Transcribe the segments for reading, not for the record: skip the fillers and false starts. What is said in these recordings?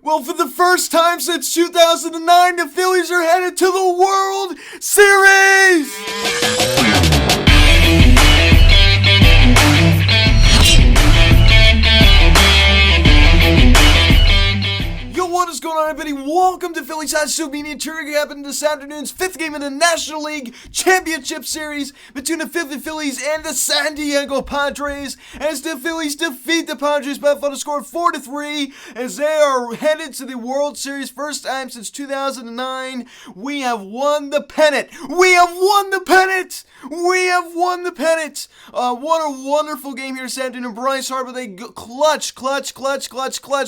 Well, for the first time since 2009, the Phillies are headed to the World Series! Yo, what is going on, everybody? Welcome to Phillies Hot Soup Media. Turning happened this afternoon's fifth game in the National League Championship Series between the Philly Phillies and the San Diego Padres, as the Phillies defeat the Padres by a final score of 4-3, as they are headed to the World Series. First time since 2009. We have won the pennant. We have won the pennant. We have won the pennant. What a wonderful game here this afternoon. Bryce Harper, they clutch,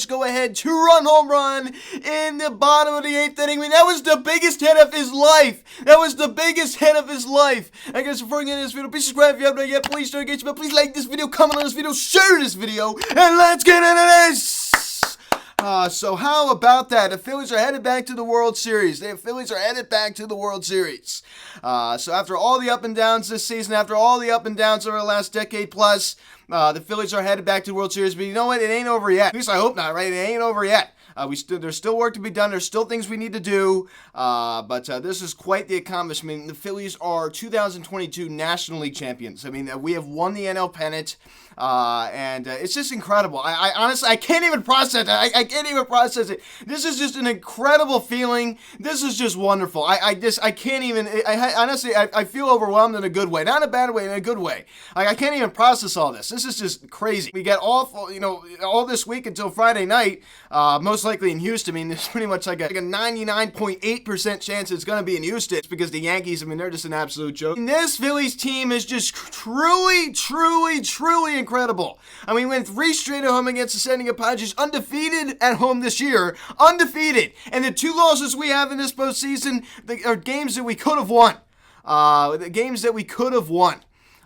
go ahead, two-run home run in the bottom of the eighth inning. I mean, that was the biggest hit of his life. That was the biggest hit of his life. I guess before we get into this video, please subscribe if you haven't done yet. Please don't engage, but please like this video, comment on this video, share this video, and let's get into this. So how about that? The Phillies are headed back to the World Series. So after all the up and downs this season, after all the up and downs over the last decade plus, the Phillies are headed back to the World Series. But you know what? It ain't over yet. At least I hope not, right? It ain't over yet. There's still work to be done. There's still things we need to do. But this is quite the accomplishment. The Phillies are 2022 National League champions. I mean, we have won the NL pennant. And it's just incredible. I honestly, I can't even process it. I can't even process it. This is just an incredible feeling. This is just wonderful. I can't even, honestly, I feel overwhelmed in a good way. Not in a bad way, in a good way. I can't even process all this. This is just crazy. We get all this week until Friday night, most likely in Houston. I mean, there's pretty much like a 99.8% chance it's going to be in Houston. It's because the Yankees, I mean, they're just an absolute joke. And this Phillies team is just truly incredible. I mean, we went 3 straight at home against the San Diego Padres, undefeated at home this year, undefeated. And the 2 losses we have in this postseason are games that we could have won.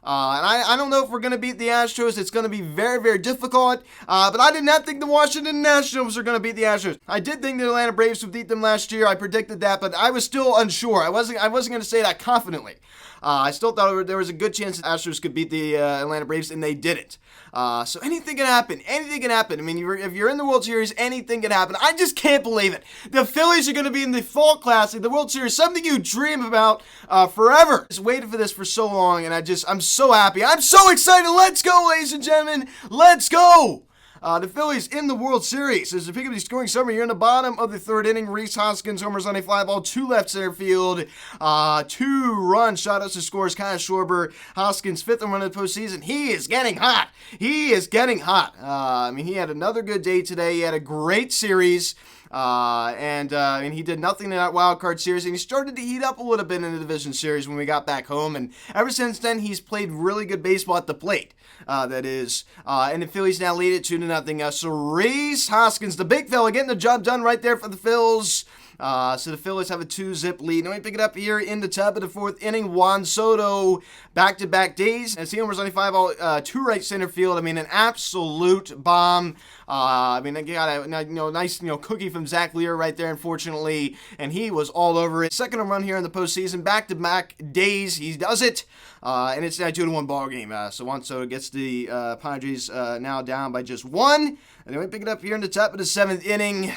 And I don't know if we're going to beat the Astros. It's going to be very, very difficult. But I did not think the Washington Nationals were going to beat the Astros. I did think the Atlanta Braves would beat them last year. I predicted that, but I was still unsure. I wasn't going to say that confidently. I still thought there was a good chance the Astros could beat the Atlanta Braves, and they didn't. So anything can happen. Anything can happen. I mean, if you're in the World Series, anything can happen. I just can't believe it. The Phillies are going to be in the Fall Classic, the World Series, something you dream about forever. Just waited for this for so long, and I'm so happy. I'm so excited. Let's go, ladies and gentlemen. Let's go. The Phillies in the World Series. As the pick up the scoring summary, you're in the bottom of the 3rd inning. Rhys Hoskins homers on a fly ball to left center field. 2-run shutout to scores Kyle Schwarber. Hoskins' 5th run of the postseason. He is getting hot. I mean, he had another good day today. He had a great series. And he did nothing in that wild card series, and he started to heat up a little bit in the division series when we got back home, and ever since then he's played really good baseball at the plate, and the Phillies now lead it 2-0. So Rhys Hoskins, the big fella, getting the job done right there for the Phils. So the Phillies have a 2-zip lead. Now we pick it up here in the top of the 4th inning. Juan Soto, back-to-back days, as he homers on a fly ball to right center field. I mean, an absolute bomb. I mean, I got a nice cookie from Zach Lear right there, unfortunately, and he was all over it. Second home run here in the postseason, back-to-back days. He does it, and it's now a 2-1 ball game. So Juan Soto gets the Padres now down by just 1. And then we pick it up here in the top of the 7th inning.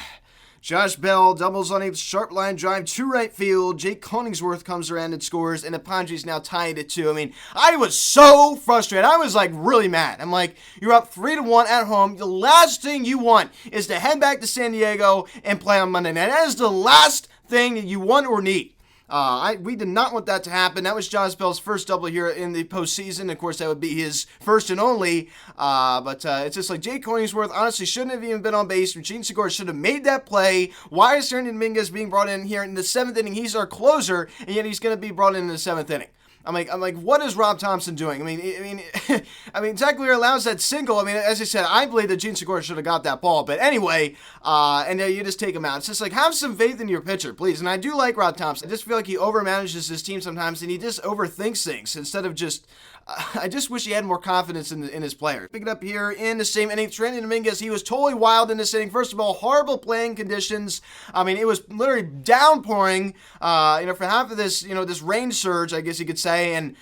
Josh Bell doubles on a sharp line drive to right field. Jake Cronenworth comes around and scores, and the Padres now tied it 2. I mean, I was so frustrated. I was like really mad. I'm like, you're up 3-1 at home. The last thing you want is to head back to San Diego and play on Monday night. That is the last thing that you want or need. We did not want that to happen. That was Josh Bell's first double here in the postseason. Of course, that would be his first and only. But it's just like Jake Cronenworth honestly shouldn't have even been on base. Gene Segura should have made that play. Why is Hernan Dominguez being brought in here in the 7th inning? He's our closer, and yet he's going to be brought in the 7th inning. I'm like, what is Rob Thompson doing? I mean, Zach Lear allows that single. I mean, as I said, I believe that Gene Segura should have got that ball. But anyway, and you just take him out. It's just like, have some faith in your pitcher, please. And I do like Rob Thompson. I just feel like he overmanages his team sometimes, and he just overthinks things instead of just, I just wish he had more confidence in his players. Pick it up here in the same inning. Trendon Dominguez, he was totally wild in this inning. First of all, horrible playing conditions. I mean, it was literally downpouring, for half of this, this rain surge, I guess you could say, and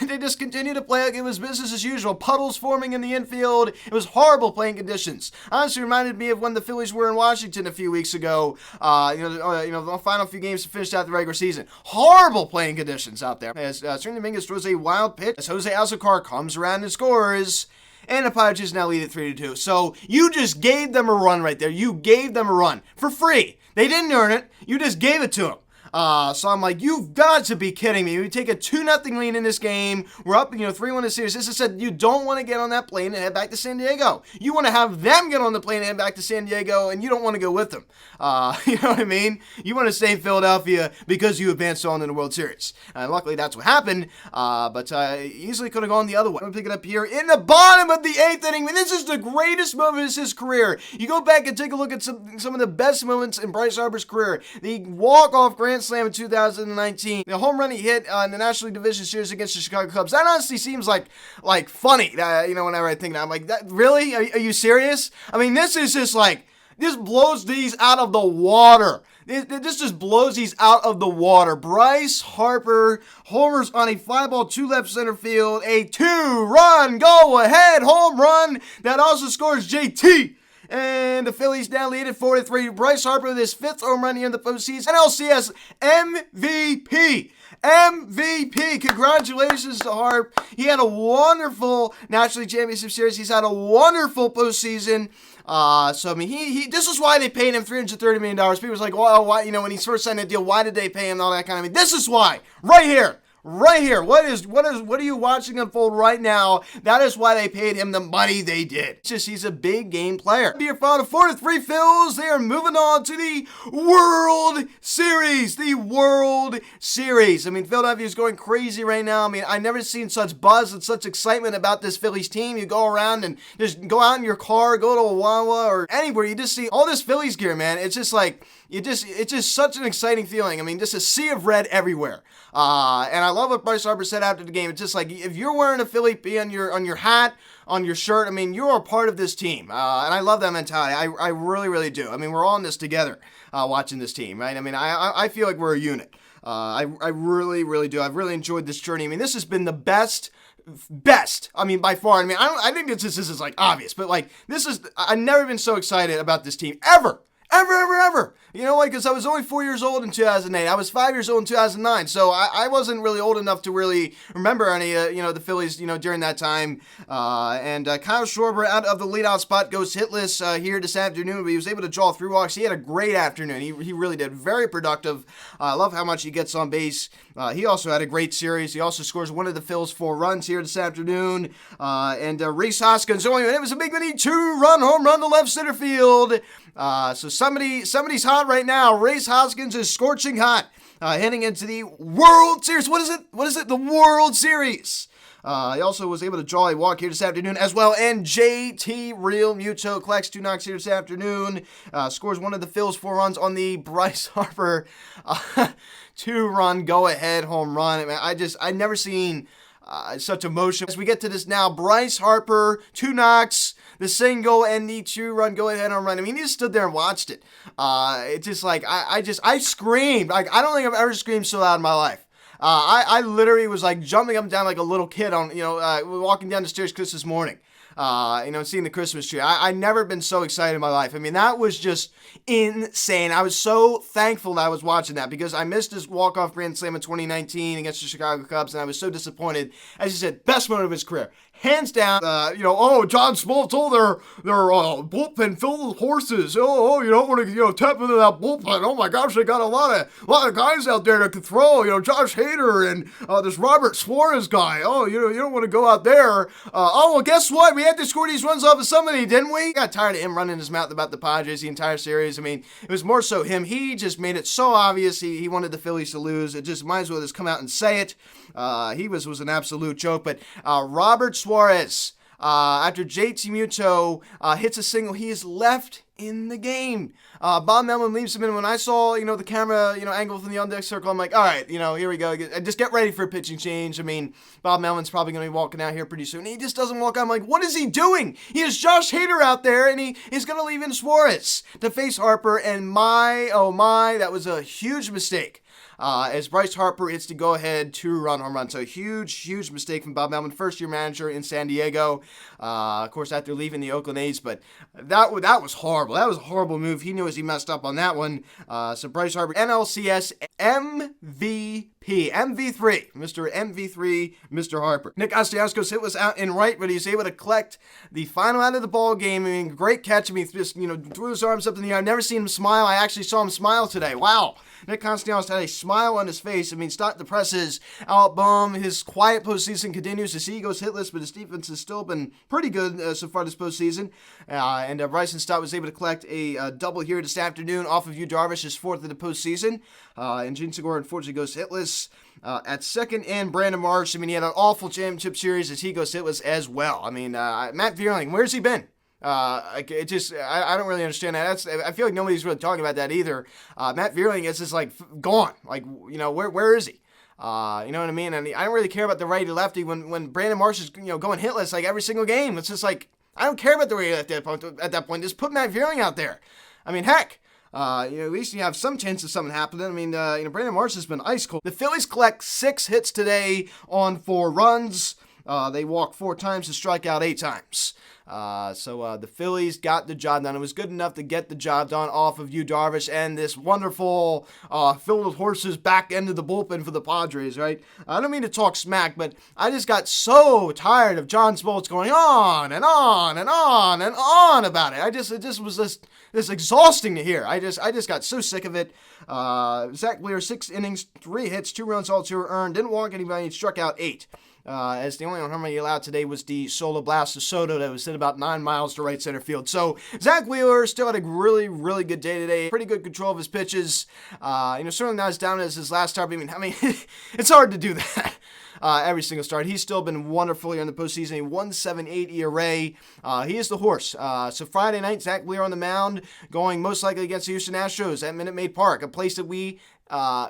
they just continued to play like it was business as usual. Puddles forming in the infield. It was horrible playing conditions. Honestly, reminded me of when the Phillies were in Washington a few weeks ago. The final few games to finish out the regular season. Horrible playing conditions out there. As Trendon Dominguez throws a wild pitch, as Jose Alzocar comes around and scores, and the Padres now lead at 3-2. So you just gave them a run right there. You gave them a run for free. They didn't earn it. You just gave it to them. So I'm like, you've got to be kidding me. We take a 2-0 lead in this game. We're up, 3-1 in the series. This is said you don't want to get on that plane and head back to San Diego. You want to have them get on the plane and head back to San Diego, and you don't want to go with them. You know what I mean? You want to stay in Philadelphia because you advanced on in the World Series. Luckily, that's what happened, but easily could have gone the other way. I'm going to pick it up here in the bottom of the 8th inning. I mean, this is the greatest moment of his career. You go back and take a look at some of the best moments in Bryce Harper's career. The walk-off grand slam in 2019, the home run he hit in the National League Division Series against the Chicago Cubs. That honestly seems like funny. Whenever I think that, I'm like, that really? Are you serious? I mean, this is just like, this blows these out of the water. This just blows these out of the water. Bryce Harper homers on a fly ball to left center field, a 2-run go-ahead home run that also scores JT. And the Phillies now lead at 4-3. Bryce Harper with his 5th home run here in the postseason. NLCS MVP. MVP. Congratulations to Harp. He had a wonderful National League Championship Series. He's had a wonderful postseason. So I mean, he this is why they paid him $330 million. People was like, well, why? When he first signed that deal, why did they pay him? And all that kind of. I mean, this is why. Right here. Right here. What are you watching unfold right now? That is why they paid him the money they did. It's just, he's a big game player. Be your final 4-3 Phils. They are moving on to the World Series. The World Series. I mean, Philadelphia is going crazy right now. I mean, I've never seen such buzz and such excitement about this Phillies team. You go around and just go out in your car, go to a Wawa or anywhere. You just see all this Phillies gear, man. It's just like, it's just such an exciting feeling. I mean, just a sea of red everywhere. And I love what Bryce Harper said after the game. It's just like, if you're wearing a Philly P on your hat, on your shirt, I mean, you're a part of this team. And I love that mentality. I really, really do. I mean, we're all in this together, watching this team, right? I mean, I feel like we're a unit. I really, really do. I've really enjoyed this journey. I mean, this has been the best. I mean, by far. I mean, I think this is like obvious, but like, I've never been so excited about this team ever. Ever. You know, because I was only 4 years old in 2008. I was 5 years old in 2009. So I wasn't really old enough to really remember any, the Phillies, during that time. And Kyle Schwarber out of the leadout spot goes hitless here this afternoon. But he was able to draw 3 walks. He had a great afternoon. He really did. Very productive. I love how much he gets on base. He also had a great series. He also scores one of the Phil's 4 runs here this afternoon. And Rhys Hoskins, it was a big mini 2-run home run to left center field. So somebody's hot right now. Rhys Hoskins is scorching hot, heading into the World Series. What is it? The World Series. He also was able to draw a walk here this afternoon as well. And JT Realmuto collects 2 knocks here this afternoon. Scores one of the Phil's 4 runs on the Bryce Harper 2-run go-ahead home run. I mean, I've never seen such emotion. As we get to this now, Bryce Harper, 2 knocks, the single, and the 2-run go-ahead home run. I mean, he just stood there and watched it. It's just like, I screamed. Like, I don't think I've ever screamed so loud in my life. I literally was like jumping up and down like a little kid on, walking down the stairs Christmas morning. Seeing the Christmas tree. I've never been so excited in my life. I mean, that was just insane. I was so thankful that I was watching that because I missed his walk-off grand slam in 2019 against the Chicago Cubs, and I was so disappointed. As you said, best moment of his career. Hands down, John Smoltz told their bullpen filled with horses. You don't want to, tap into that bullpen. Oh my gosh, they got a lot of guys out there that can throw. Josh Hader and this Robert Suarez guy. You don't want to go out there. Well, guess what? We had to score these runs off of somebody, didn't we? Got tired of him running his mouth about the Padres the entire series. I mean, it was more so him. He just made it so obvious he wanted the Phillies to lose. It just might as well just come out and say it. He was an absolute joke. But Robert Suarez, After JT Muto hits a single, he is left in the game. Bob Melvin leaves him in. When I saw, the camera, angle from the on-deck circle, I'm like, all right, here we go. Just get ready for a pitching change. I mean, Bob Melvin's probably going to be walking out here pretty soon. He just doesn't walk out. I'm like, what is he doing? He has Josh Hader out there, and he's going to leave in Suarez to face Harper, and oh my, that was a huge mistake. As Bryce Harper hits the go-ahead 2-run home run. So huge mistake from Bob Melvin, first-year manager in San Diego. Of course, after leaving the Oakland A's, but that was horrible. That was a horrible move. He knew as he messed up on that one. So Bryce Harper, NLCS MVP. MV3, Mr. MV3, Mr. Harper. Nick Castellanos hit was out in right, but he's able to collect the final out of the ball game. I mean, great catch. I mean, just, threw his arms up in the air. I've never seen him smile. I actually saw him smile today. Wow. Nick Castellanos had a smile on his face. I mean, stop the presses, out boom. His quiet postseason continues. His goes hitless, but his defense has still been pretty good so far this postseason. And Bryson Stott was able to collect a double here this afternoon off of Yu Darvish, his fourth of the postseason. And Gene Segura unfortunately goes hitless at second. And Brandon Marsh, I mean, he had an awful championship series as he goes hitless as well. I mean, Matt Vierling, where's he been? I don't really understand that. I feel like nobody's really talking about that either. Matt Vierling is just like gone. Like, where is he? You know what I mean? And I don't really care about the righty lefty when Brandon Marsh is, going hitless like every single game. It's just like, I don't care about the righty lefty at that point. Just put Matt Vierling out there. I mean, heck. At least you have some chance of something happening. I mean, Brandon Marsh has been ice cold. The Phillies collect 6 hits today on 4 runs. They walked 4 times and strike out 8 times. So the Phillies got the job done. It was good enough to get the job done off of Yu Darvish and this wonderful filled with horses back end of the bullpen for the Padres, right? I don't mean to talk smack, but I just got so tired of John Smoltz going on and on and on and on about it. It just was this exhausting to hear. I just got so sick of it. Zach Wheeler, 6 innings, 3 hits, 2 runs, all 2 were earned. Didn't walk anybody, struck out 8. As the only home run he allowed today was the solo blast of Soto that was hit about 9 miles to right center field. So Zach Wheeler still had a really, really good day today. Pretty good control of his pitches. Certainly not as down as his last start. I mean, it's hard to do that. Every single start. He's still been wonderful here in the postseason. A 1.78 ERA. He is the horse. So Friday night, Zach Wheeler on the mound, going most likely against the Houston Astros at Minute Maid Park, a place that we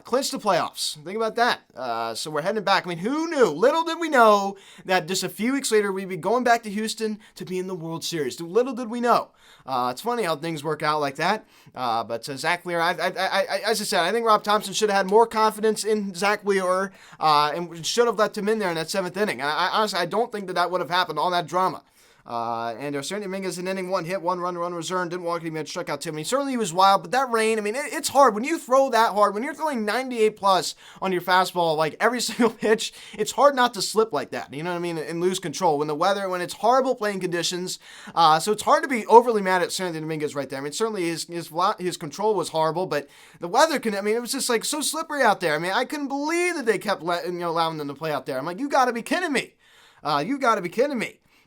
clinched the playoffs. Think about that. So we're heading back. I mean, who knew? Little did we know that just a few weeks later we'd be going back to Houston to be in the World Series. Little did we know. It's funny how things work out like that. But Zach Wheeler, as I said, I think Rob Thompson should have had more confidence in Zach Wheeler and should have let him in there in that 7th inning. I honestly, I don't think that would have happened, all that drama. And Sandy Dominguez in inning 1 hit, 1 run was earned, didn't walk anybody, struck out 2. I mean, certainly he was wild, but that rain, I mean, it's hard. When you throw that hard, when you're throwing 98 plus on your fastball, like every single pitch, it's hard not to slip like that, you know what I mean, and lose control. When it's horrible playing conditions, so it's hard to be overly mad at Sandy Dominguez right there. I mean, certainly his control was horrible, but the weather it was just like so slippery out there. I mean, I couldn't believe that they kept allowing them to play out there. I'm like, you gotta be kidding me.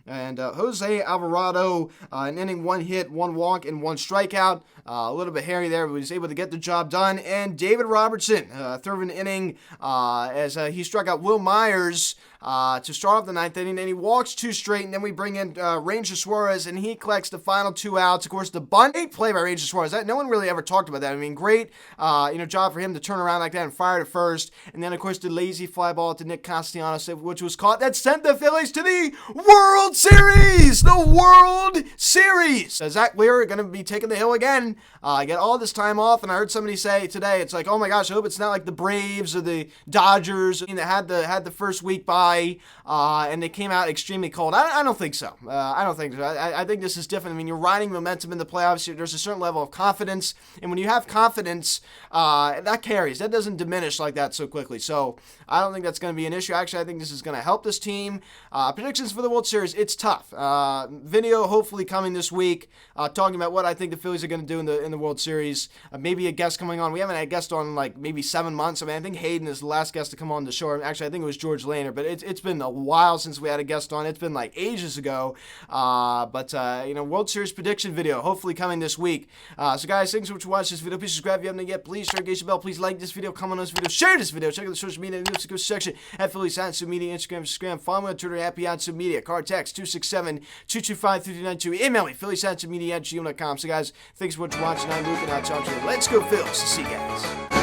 And Jose Alvarado, an inning, 1 hit, 1 walk, and 1 strikeout. A little bit hairy there, but he was able to get the job done. And David Robertson, third of an inning, as he struck out Will Myers to start off the 9th inning. Then he walks 2 straight, and then we bring in Ranger Suarez, and he collects the final 2 outs. Of course, the bunt, great play by Ranger Suarez. No one really ever talked about that. I mean, great, job for him to turn around like that and fire to first. And then, of course, the lazy fly ball to Nick Castellanos, which was caught. That sent the Phillies to the World Series! The World Series! Zach Wheeler going to be taking the hill again. Get all this time off, and I heard somebody say today, it's like, oh my gosh, I hope it's not like the Braves or the Dodgers that had the first week bye, and they came out extremely cold. I don't think so. I don't think so. I think this is different. I mean, you're riding momentum in the playoffs. There's a certain level of confidence, and when you have confidence, that carries. That doesn't diminish like that so quickly. So I don't think that's going to be an issue. Actually, I think this is going to help this team. Predictions for the World Series, it's tough. Video hopefully coming this week, talking about what I think the Phillies are going to do in the World Series. Maybe a guest coming on. We haven't had a guest on like maybe 7 months. I mean, I think Hayden is the last guest to come on the show. Actually, I think it was George Lehner, but it's been a while since we had a guest on. It's been like ages ago. World Series prediction video hopefully coming this week. So guys, thanks so much for watching this video. Please subscribe if you haven't yet. Please share, engage the bell. Please like this video, comment on this video, share this video. Check out the social media news section at Phillies Media, Instagram, follow me on Twitter, @PHI Media, card text 267-225-3292. Email me, phillieshatchetmedia@gmail.com. So, guys, thanks so much for watching. I'm Luke, and I'll talk to you. Let's go, Phillies. See you guys.